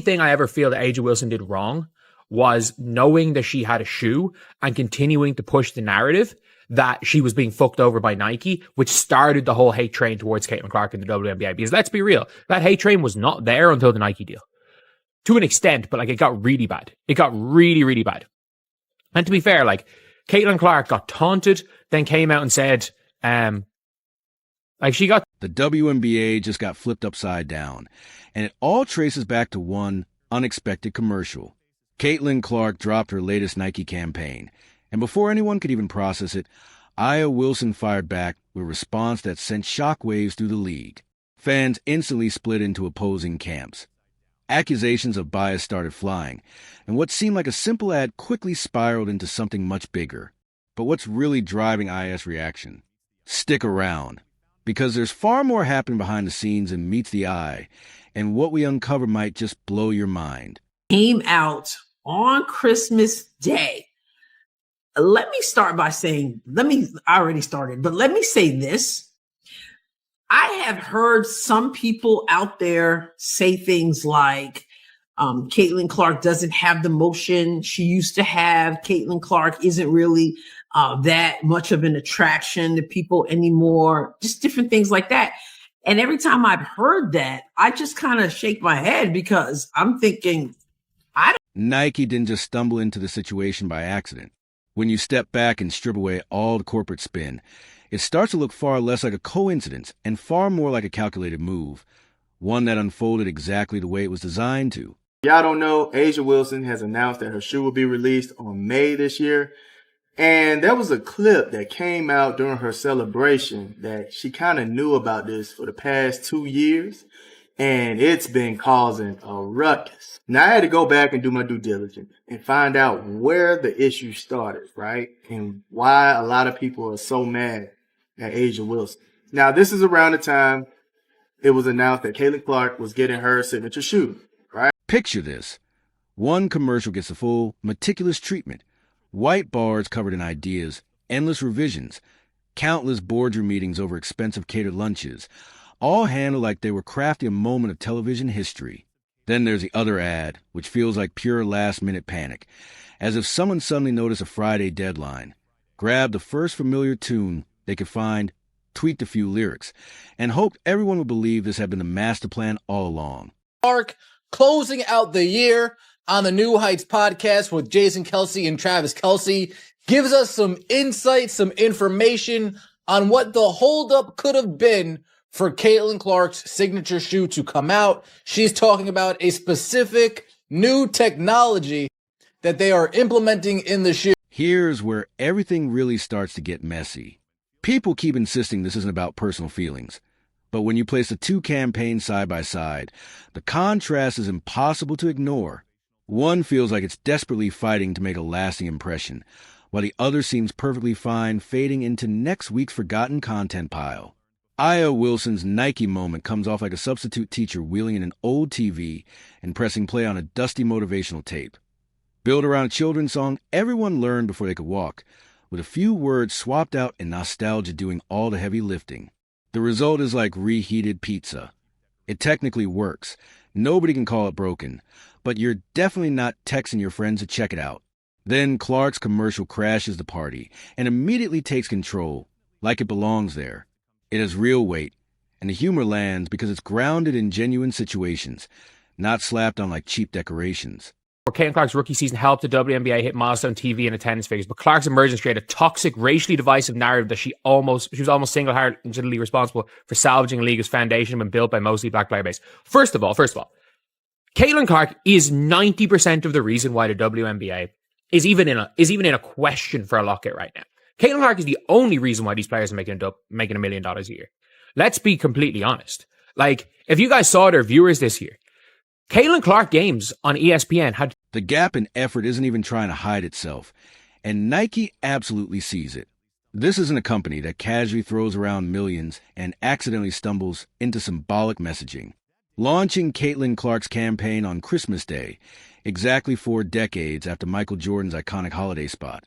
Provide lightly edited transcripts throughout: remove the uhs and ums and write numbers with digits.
thing I ever feel that AJ Wilson did wrong was knowing that she had a shoe and continuing to push the narrative that she was being fucked over by Nike, which started the whole hate train towards Caitlin Clark in the WNBA. Because let's be real, that hate train was not there until the Nike deal. To an extent, but like it got really bad. It got really, really bad. And to be fair, like Caitlin Clark got taunted, then came out and said, she got... The WNBA just got flipped upside down, and it all traces back to one unexpected commercial. Caitlin Clark dropped her latest Nike campaign, and before anyone could even process it, Aya Wilson fired back with a response that sent shockwaves through the league. Fans instantly split into opposing camps. Accusations of bias started flying, and what seemed like a simple ad quickly spiraled into something much bigger. But what's really driving Aya's reaction? Stick around, because there's far more happening behind the scenes than meets the eye, and what we uncover might just blow your mind. Came out on Christmas Day. Let me start by saying, I already started, but let me say this. I have heard some people out there say things like, Caitlin Clark doesn't have the motion she used to have. Caitlin Clark isn't really that much of an attraction to people anymore. Just different things like that. And every time I've heard that, I just kind of shake my head because I'm thinking, Nike didn't just stumble into the situation by accident. When you step back and strip away all the corporate spin, it starts to look far less like a coincidence and far more like a calculated move, one that unfolded exactly the way it was designed to. Y'all don't know, AJ Wilson has announced that her shoe will be released on May this year. And there was a clip that came out during her celebration that she kind of knew about this for the past 2 years. And it's been causing a ruckus. Now, I had to go back and do my due diligence and find out where the issue started, right? And why a lot of people are so mad at AJ Wilson. Now, this is around the time it was announced that Caitlin Clark was getting her signature shoe, right? Picture this. One commercial gets the full, meticulous treatment. White bars covered in ideas, endless revisions, countless boardroom meetings over expensive catered lunches, all handled like they were crafting a moment of television history. Then there's the other ad, which feels like pure last-minute panic, as if someone suddenly noticed a Friday deadline, grabbed the first familiar tune they could find, tweaked a few lyrics, and hoped everyone would believe this had been the master plan all along. Clark closing out the year on the New Heights podcast with Jason Kelsey and Travis Kelsey gives us some insight, some information on what the holdup could have been for Caitlin Clark's signature shoe to come out. She's talking about a specific new technology that they are implementing in the shoe. Here's where everything really starts to get messy. People keep insisting this isn't about personal feelings, but when you place the two campaigns side by side, the contrast is impossible to ignore. One feels like it's desperately fighting to make a lasting impression, while the other seems perfectly fine fading into next week's forgotten content pile. Aya Wilson's Nike moment comes off like a substitute teacher wheeling in an old TV and pressing play on a dusty motivational tape. Built around a children's song everyone learned before they could walk, with a few words swapped out and nostalgia doing all the heavy lifting. The result is like reheated pizza. It technically works. Nobody can call it broken, but you're definitely not texting your friends to check it out. Then Clark's commercial crashes the party and immediately takes control, like it belongs there. It has real weight, and the humor lands because it's grounded in genuine situations, not slapped on like cheap decorations. Caitlin Clark's rookie season helped the WNBA hit milestone TV and attendance figures, but Clark's emergence created a toxic, racially divisive narrative that she was almost single-handedly responsible for salvaging a league's foundation when built by mostly black player base. First of all, Caitlin Clark is 90% of the reason why the WNBA is even in a question for a lockout right now. Caitlin Clark is the only reason why these players are making $1 million a year. Let's be completely honest. Like, if you guys saw their viewers this year, Caitlin Clark games on ESPN had... The gap in effort isn't even trying to hide itself, and Nike absolutely sees it. This isn't a company that casually throws around millions and accidentally stumbles into symbolic messaging. Launching Caitlin Clark's campaign on Christmas Day, exactly 4 decades after Michael Jordan's iconic holiday spot,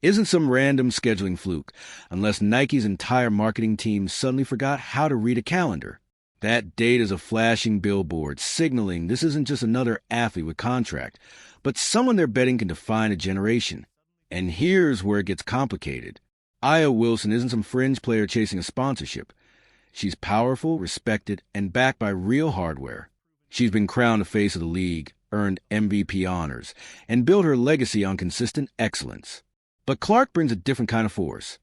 isn't some random scheduling fluke, unless Nike's entire marketing team suddenly forgot how to read a calendar. That date is a flashing billboard signaling this isn't just another athlete with contract, but someone they're betting can define a generation. And here's where it gets complicated. Aya Wilson isn't some fringe player chasing a sponsorship. She's powerful, respected, and backed by real hardware. She's been crowned the face of the league, earned MVP honors, and built her legacy on consistent excellence. But Clark brings a different kind of force.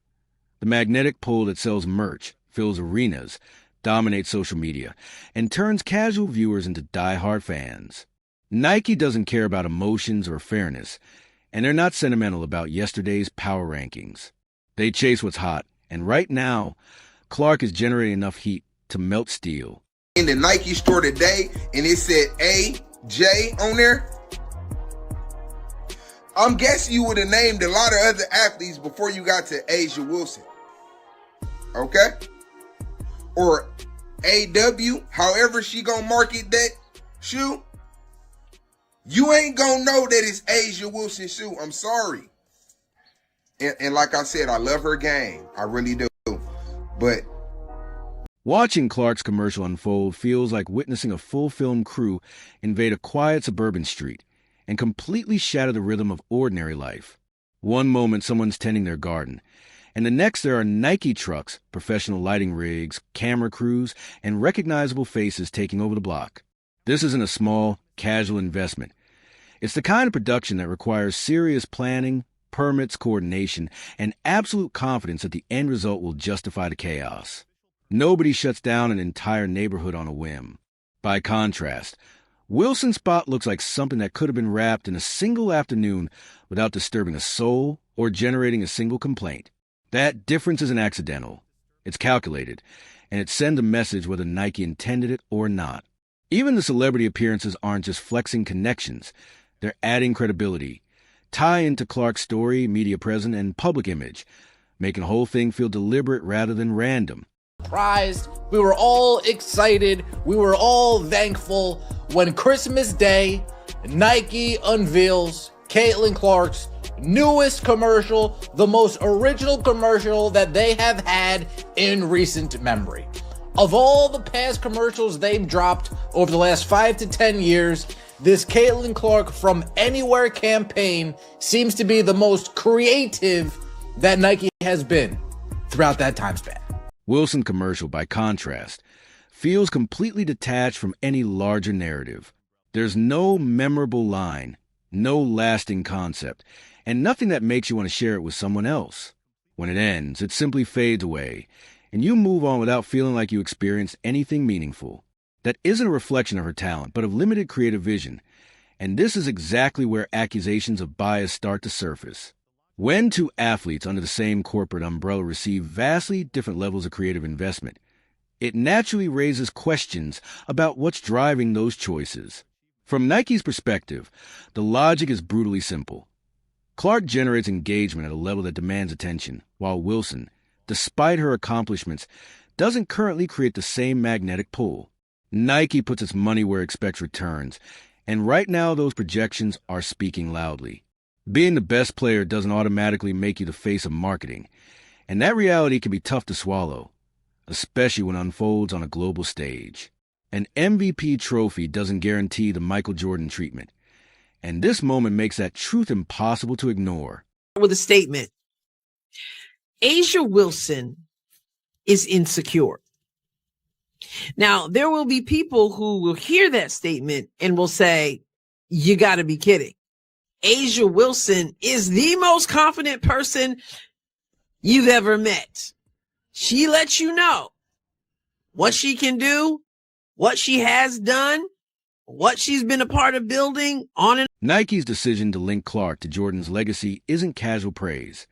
The magnetic pull that sells merch, fills arenas, dominates social media, and turns casual viewers into die-hard fans. Nike doesn't care about emotions or fairness, and they're not sentimental about yesterday's power rankings. They chase what's hot, and right now, Clark is generating enough heat to melt steel. In the Nike store today, and it said AJ on there, I'm guessing you would have named a lot of other athletes before you got to Asia Wilson. Okay? Or AW, however she gonna market that shoe, you ain't gonna know that it's Asia Wilson shoe. I'm sorry. And like I said, I love her game. I really do. But watching Clark's commercial unfold feels like witnessing a full-film crew invade a quiet suburban street and completely shatter the rhythm of ordinary life. One moment someone's tending their garden, and the next there are Nike trucks, professional lighting rigs, camera crews, and recognizable faces taking over the block. This isn't a small, casual investment. It's the kind of production that requires serious planning, permits, coordination, and absolute confidence that the end result will justify the chaos. Nobody shuts down an entire neighborhood on a whim. By contrast, Wilson's spot looks like something that could have been wrapped in a single afternoon without disturbing a soul or generating a single complaint. That difference isn't accidental. It's calculated, and it sends a message whether Nike intended it or not. Even the celebrity appearances aren't just flexing connections. They're adding credibility, tie into Clark's story, media presence, and public image, making the whole thing feel deliberate rather than random. Surprised. We were all excited. We were all thankful when Christmas Day, Nike unveils Caitlin Clark's newest commercial, the most original commercial that they have had in recent memory. Of all the past commercials they've dropped over the last 5 to 10 years, this Caitlin Clark From Anywhere campaign seems to be the most creative that Nike has been throughout that time span. Wilson commercial, by contrast, feels completely detached from any larger narrative. There's no memorable line, no lasting concept, and nothing that makes you want to share it with someone else. When it ends, it simply fades away, and you move on without feeling like you experienced anything meaningful. That isn't a reflection of her talent, but of limited creative vision, and this is exactly where accusations of bias start to surface. When two athletes under the same corporate umbrella receive vastly different levels of creative investment, it naturally raises questions about what's driving those choices. From Nike's perspective, the logic is brutally simple. Clark generates engagement at a level that demands attention, while Wilson, despite her accomplishments, doesn't currently create the same magnetic pull. Nike puts its money where it expects returns, and right now those projections are speaking loudly. Being the best player doesn't automatically make you the face of marketing, and that reality can be tough to swallow, especially when it unfolds on a global stage. An MVP trophy doesn't guarantee the Michael Jordan treatment, and this moment makes that truth impossible to ignore. With a statement, Asia Wilson is insecure. Now, there will be people who will hear that statement and will say, you got to be kidding. Asia Wilson is the most confident person you've ever met. She lets you know what she can do, what she has done, what she's been a part of building on and Nike's decision to link Clark to Jordan's legacy isn't casual praise.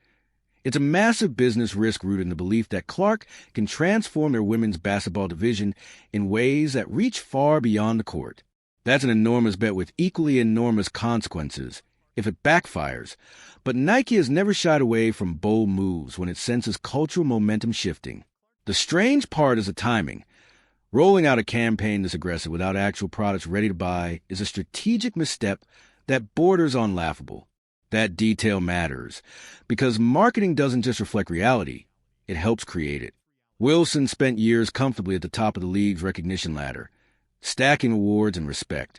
It's a massive business risk rooted in the belief that Clark can transform their women's basketball division in ways that reach far beyond the court. That's an enormous bet with equally enormous consequences if it backfires, but Nike has never shied away from bold moves when it senses cultural momentum shifting. The strange part is the timing. Rolling out a campaign this aggressive without actual products ready to buy is a strategic misstep that borders on laughable. That detail matters, because marketing doesn't just reflect reality, it helps create it. Wilson spent years comfortably at the top of the league's recognition ladder, stacking awards and respect,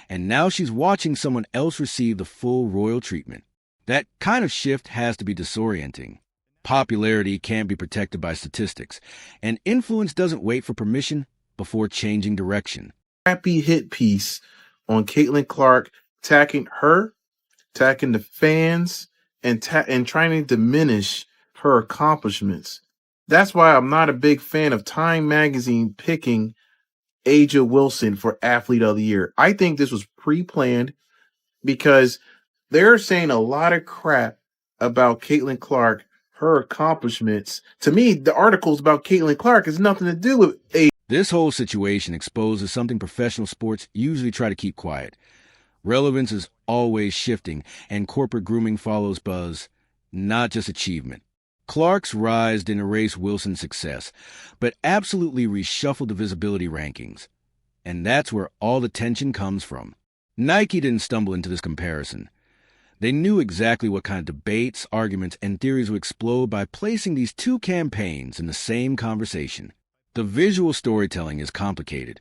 and now she's watching someone else receive the full royal treatment. That kind of shift has to be disorienting. Popularity can't be protected by statistics, and influence doesn't wait for permission before changing direction. Happy hit piece on Caitlin Clark, attacking her, attacking the fans, and trying to diminish her accomplishments. That's why I'm not a big fan of Time Magazine picking Aja Wilson for Athlete of the Year. I think this was pre-planned because they're saying a lot of crap about Caitlin Clark, her accomplishments. To me, the articles about Caitlin Clark has nothing to do with Aja. This whole situation exposes something professional sports usually try to keep quiet. Relevance is always shifting, and corporate grooming follows buzz, not just achievement. Clark's rise didn't erase Wilson's success, but absolutely reshuffled the visibility rankings. And that's where all the tension comes from. Nike didn't stumble into this comparison. They knew exactly what kind of debates, arguments, and theories would explode by placing these two campaigns in the same conversation. The visual storytelling is complicated,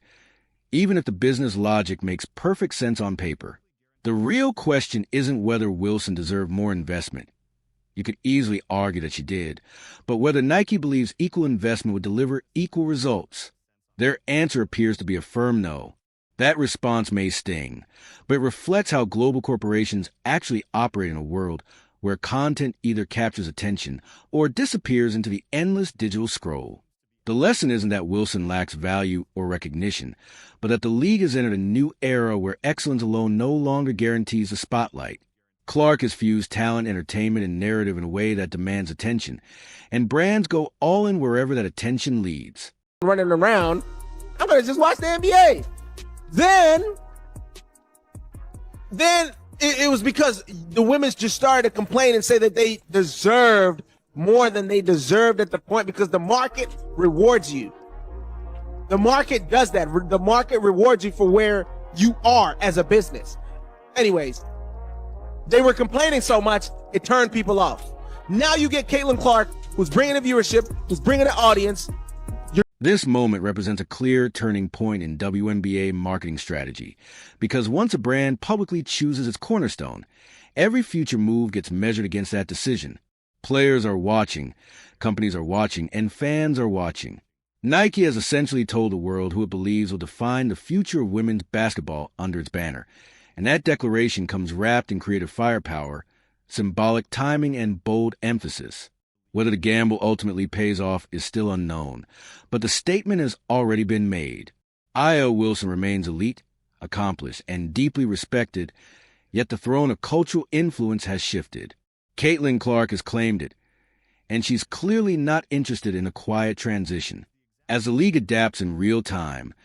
even if the business logic makes perfect sense on paper. The real question isn't whether Wilson deserved more investment. You could easily argue that she did, but whether Nike believes equal investment would deliver equal results. Their answer appears to be a firm no. That response may sting, but it reflects how global corporations actually operate in a world where content either captures attention or disappears into the endless digital scroll. The lesson isn't that Wilson lacks value or recognition, but that the league has entered a new era where excellence alone no longer guarantees the spotlight. Clark has fused talent, entertainment, and narrative in a way that demands attention, and brands go all in wherever that attention leads. Running around, I'm going to just watch the NBA. Then it was because the women's just started to complain and say that they deserved more than they deserved at the point, because the market rewards you. The market does that. The market rewards you for where you are as a business. Anyways, they were complaining so much, it turned people off. Now you get Caitlin Clark, who's bringing the viewership, who's bringing the audience. This moment represents a clear turning point in WNBA marketing strategy, because once a brand publicly chooses its cornerstone, every future move gets measured against that decision. Players are watching, companies are watching, and fans are watching. Nike has essentially told the world who it believes will define the future of women's basketball under its banner, and that declaration comes wrapped in creative firepower, symbolic timing, and bold emphasis. Whether the gamble ultimately pays off is still unknown, but the statement has already been made. Io Wilson remains elite, accomplished, and deeply respected, yet the throne of cultural influence has shifted. Caitlin Clark has claimed it, and she's clearly not interested in a quiet transition. As the league adapts in real time,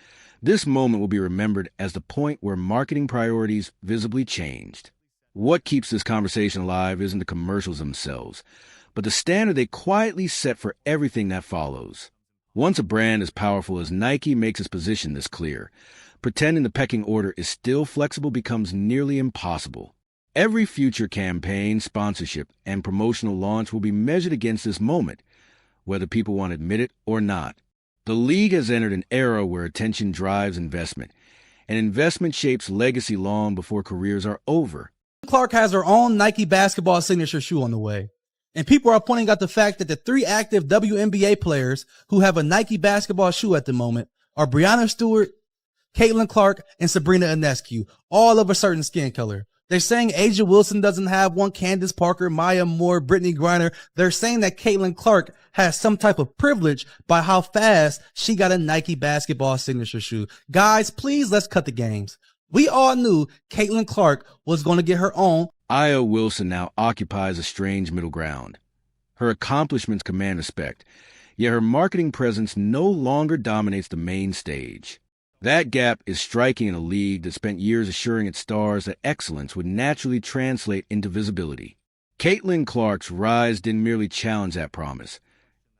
this moment will be remembered as the point where marketing priorities visibly changed. What keeps this conversation alive isn't the commercials themselves, but the standard they quietly set for everything that follows. Once a brand as powerful as Nike makes its position this clear, pretending the pecking order is still flexible becomes nearly impossible. Every future campaign, sponsorship, and promotional launch will be measured against this moment, whether people want to admit it or not. The league has entered an era where attention drives investment, and investment shapes legacy long before careers are over. Clark has her own Nike basketball signature shoe on the way. And people are pointing out the fact that the 3 active WNBA players who have a Nike basketball shoe at the moment are Breanna Stewart, Caitlin Clark, and Sabrina Ionescu, all of a certain skin color. They're saying Aja Wilson doesn't have one, Candace Parker, Maya Moore, Brittany Griner. They're saying that Caitlin Clark has some type of privilege by how fast she got a Nike basketball signature shoe. Guys, please, let's cut the games. We all knew Caitlin Clark was going to get her own. Io Wilson now occupies a strange middle ground. Her accomplishments command respect, yet her marketing presence no longer dominates the main stage. That gap is striking in a league that spent years assuring its stars that excellence would naturally translate into visibility. Caitlin Clark's rise didn't merely challenge that promise.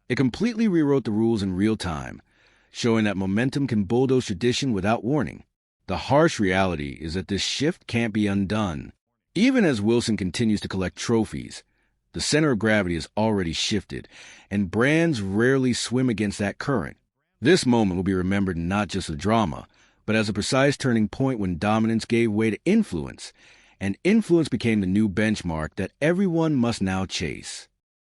It completely rewrote the rules in real time, showing that momentum can bulldoze tradition without warning. The harsh reality is that this shift can't be undone. Even as Wilson continues to collect trophies, The center of gravity has already shifted, and brands rarely swim against that current. This moment will be remembered not just as drama, but as a precise turning point when dominance gave way to influence, and influence became the new benchmark that everyone must now chase.